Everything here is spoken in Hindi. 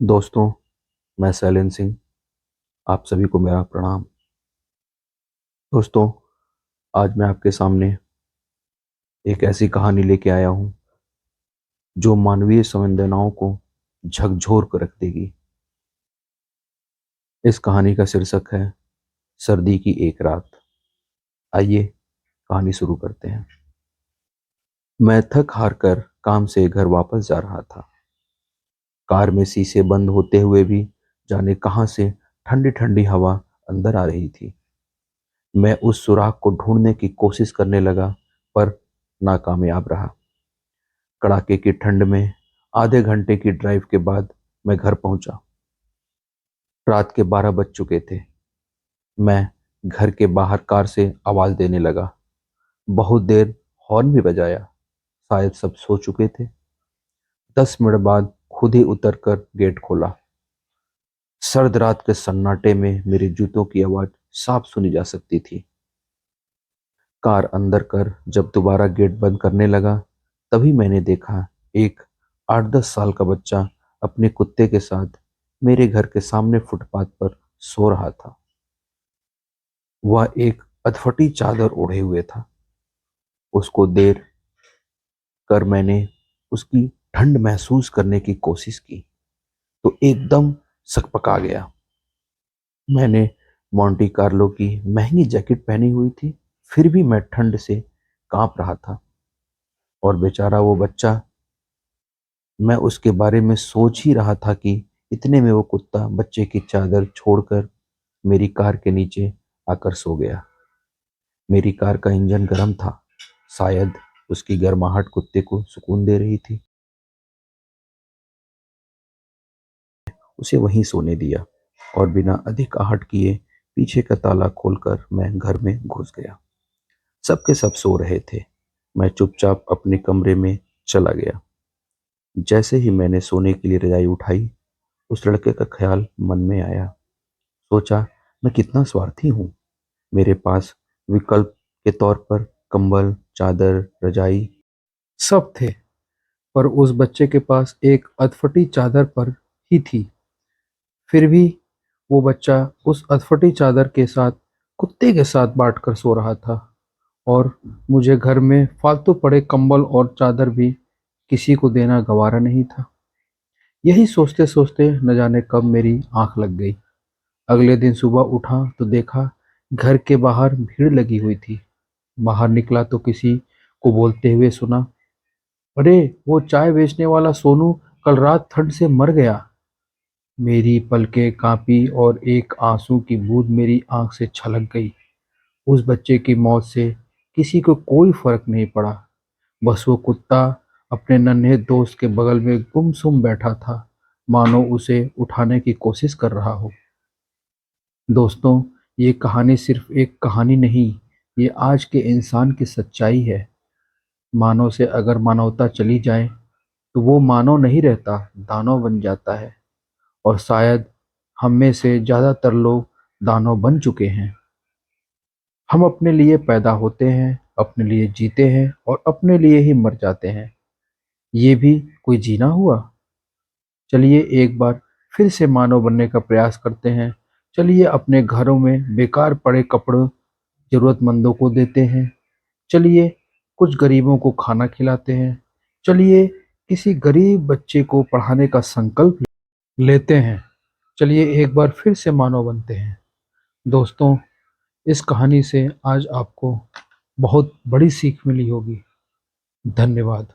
दोस्तों, मैं शैलेंद्र सिंह, आप सभी को मेरा प्रणाम। दोस्तों, आज मैं आपके सामने एक ऐसी कहानी लेके आया हूँ जो मानवीय संवेदनाओं को झकझोर कर रख देगी। इस कहानी का शीर्षक है सर्दी की एक रात। आइए कहानी शुरू करते हैं। मैं थक हार कर काम से घर वापस जा रहा था। कार में शीशे बंद होते हुए भी जाने कहां से ठंडी ठंडी हवा अंदर आ रही थी। मैं उस सुराख को ढूंढने की कोशिश करने लगा, पर नाकामयाब रहा। कड़ाके की ठंड में आधे घंटे की ड्राइव के बाद मैं घर पहुंचा। रात के 12 बज चुके थे। मैं घर के बाहर कार से आवाज देने लगा। बहुत देर हॉर्न भी बजाया। शायद सब सो चुके थे। 10 मिनट बाद खुद ही उतरकर गेट खोला। सर्द रात के सन्नाटे में मेरे जूतों की आवाज साफ सुनी जा सकती थी। कार अंदर कर जब दोबारा गेट बंद करने लगा, तभी मैंने देखा एक 8-10 साल का बच्चा अपने कुत्ते के साथ मेरे घर के सामने फुटपाथ पर सो रहा था। वह एक अधफटी चादर ओढ़े हुए था। उसको देर कर मैंने उसकी ठंड महसूस करने की कोशिश की तो एकदम सकपका गया। मैंने मोंटी कार्लो की महंगी जैकेट पहनी हुई थी, फिर भी मैं ठंड से कांप रहा था। और बेचारा वो बच्चा, मैं उसके बारे में सोच ही रहा था कि इतने में वो कुत्ता बच्चे की चादर छोड़कर मेरी कार के नीचे आकर सो गया। मेरी कार का इंजन गर्म था। शायद उसकी गर्माहट कुत्ते को सुकून दे रही थी। उसे वहीं सोने दिया और बिना अधिक आहट किए पीछे का ताला खोलकर मैं घर में घुस गया। सबके सब सो रहे थे। मैं चुपचाप अपने कमरे में चला गया। जैसे ही मैंने सोने के लिए रजाई उठाई, उस लड़के का ख्याल मन में आया। सोचा, मैं कितना स्वार्थी हूँ। मेरे पास विकल्प के तौर पर कंबल, चादर, रजाई सब थे, पर उस बच्चे के पास एक अधफटी चादर पर ही थी। फिर भी वो बच्चा उस अधफटी चादर के साथ कुत्ते के साथ बांट कर सो रहा था, और मुझे घर में फालतू पड़े कंबल और चादर भी किसी को देना गवारा नहीं था। यही सोचते सोचते न जाने कब मेरी आंख लग गई। अगले दिन सुबह उठा तो देखा घर के बाहर भीड़ लगी हुई थी। बाहर निकला तो किसी को बोलते हुए सुना, अरे वो चाय बेचने वाला सोनू कल रात ठंड से मर गया। मेरी पलकें कांपी और एक आंसू की बूंद मेरी आंख से छलक गई। उस बच्चे की मौत से किसी को कोई फर्क नहीं पड़ा। बस वो कुत्ता अपने नन्हे दोस्त के बगल में गुमसुम बैठा था, मानो उसे उठाने की कोशिश कर रहा हो। दोस्तों, ये कहानी सिर्फ एक कहानी नहीं, ये आज के इंसान की सच्चाई है। मानव से अगर मानवता चली जाए तो वो मानव नहीं रहता, दानव बन जाता है। और शायद हम में से ज़्यादातर लोग दानव बन चुके हैं। हम अपने लिए पैदा होते हैं, अपने लिए जीते हैं और अपने लिए ही मर जाते हैं। ये भी कोई जीना हुआ? चलिए एक बार फिर से मानव बनने का प्रयास करते हैं। चलिए अपने घरों में बेकार पड़े कपड़ों जरूरतमंदों को देते हैं। चलिए कुछ गरीबों को खाना खिलाते हैं। चलिए किसी गरीब बच्चे को पढ़ाने का संकल्प लेते हैं। चलिए एक बार फिर से मानव बनते हैं। दोस्तों, इस कहानी से आज आपको बहुत बड़ी सीख मिली होगी। धन्यवाद।